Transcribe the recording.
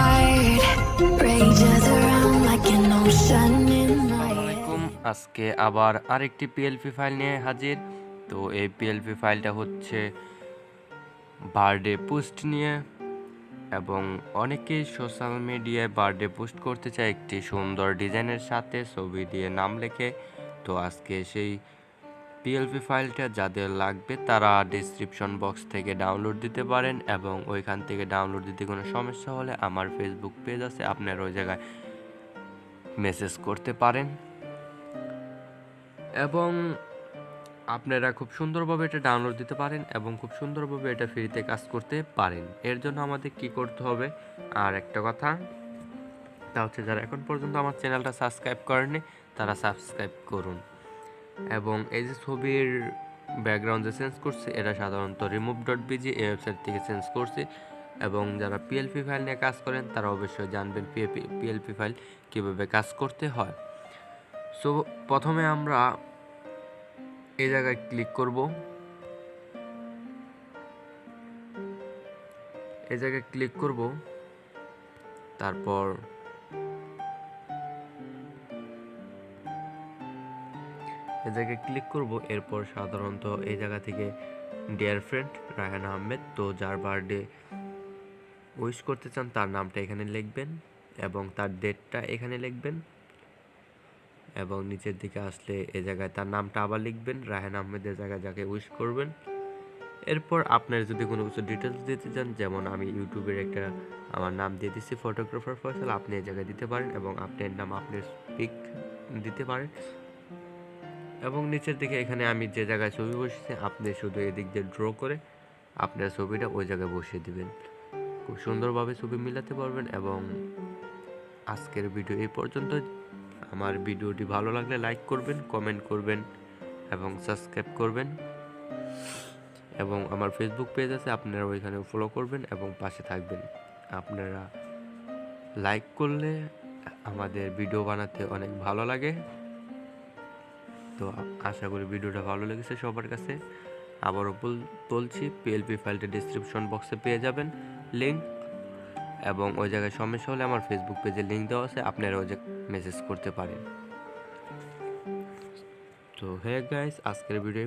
heart rages around like an ocean in my আসসালামাইকুম, আজকে আবার আরেকটি পিএলপি ফাইল নিয়ে হাজির। তো এই পিএলপি ফাইলটা হচ্ছে বার্থডে পোস্ট নিয়ে, এবং অনেকেই সোশ্যাল মিডিয়ায় বার্থডে পোস্ট করতে চায় একটি সুন্দর ডিজাইনের সাথে ছবি দিয়ে নাম লেখে। তো আজকে সেই পিএলপি ফাইলটা যাদের লাগবে তারা ডেসক্রিপশন বক্স থেকে ডাউনলোড দিতে পারেন, এবং ওইখান থেকে ডাউনলোড দিতে কোনো সমস্যা হলে আমার ফেসবুক পেজ আছে, আপনারা ওই জায়গায় মেসেজ করতে পারেন, এবং আপনারা খুব সুন্দরভাবে এটা ডাউনলোড দিতে পারেন এবং খুব সুন্দরভাবে এটা ফ্রিতে কাজ করতে পারেন। এর জন্য আমাদের কি করতে হবে, আর একটা কথা, তা হচ্ছে যারা এখন পর্যন্ত আমার চ্যানেলটা সাবস্ক্রাইব করেননি তারা সাবস্ক্রাইব করুন। এবং এই যে ছবির ব্যাকগ্রাউন্ড যে চেঞ্জ করছে এটা সাধারণত remove.bg এই ওয়েবসাইট থেকে চেঞ্জ করছি, এবং যারা পিএলপি ফাইল নিয়ে কাজ করেন তারা অবশ্যই জানবেন পিএলপি ফাইল কীভাবে কাজ করতে হয়। সো প্রথমে আমরা এই জায়গায় ক্লিক করব, এই জায়গায় ক্লিক করব, তারপর এই জায়গায় ক্লিক করব। এরপর সাধারণত এই জায়গা থেকে ডিয়ার ফ্রেন্ড রায়হান আহমেদ, তো যার বার্থডে উইশ করতে চান তার নামটা এখানে লিখবেন এবং তার ডেটটা এখানে লিখবেন, এবং নিচের দিকে আসলে এই জায়গায় তার নামটা আবার লিখবেন, রায়হান আহমেদের জায়গায় যাকে উইশ করবেন। এরপর আপনার যদি কোনো কিছু ডিটেলস দিতে চান, যেমন আমি ইউটিউবের একটা আমার নাম দিয়ে দিচ্ছি ফটোগ্রাফার ফয়সাল, আপনি এই জায়গায় দিতে পারেন, এবং আপনার নাম আপনার পিক দিতে পারেন, এবং নিচের দিকে এখানে আমি যে জায়গায় ছবি বসিয়েছি আপনি শুধু এদিক দিয়ে ড্র করে আপনার ছবিটা ওই জায়গায় বসিয়ে দিবেন। খুব সুন্দরভাবে ছবি মিলাতে পারবেন। এবং আজকের ভিডিও এই পর্যন্ত। আমার ভিডিওটি ভালো লাগলে লাইক করবেন, কমেন্ট করবেন এবং সাবস্ক্রাইব করবেন, এবং আমার ফেসবুক পেজ আছে আপনারা ওইখানে ফলো করবেন এবং পাশে থাকবেন। আপনারা লাইক করলে আমাদের ভিডিও বানাতে অনেক ভালো লাগে। তো আশা করি ভিডিওটা ভালো লেগেছে সবার কাছে। আবারও বলছি, পিএলপি ফাইলটা ডিসক্রিপশন বক্সে পেয়ে যাবেন লিঙ্ক, এবং ওই জায়গায় সমস্যা হলে আমার ফেসবুক পেজে লিঙ্ক দেওয়া আছে, আপনারা ওই জায়গায় মেসেজ করতে পারেন। তো হ্যাঁ গাইস, আজকের ভিডিও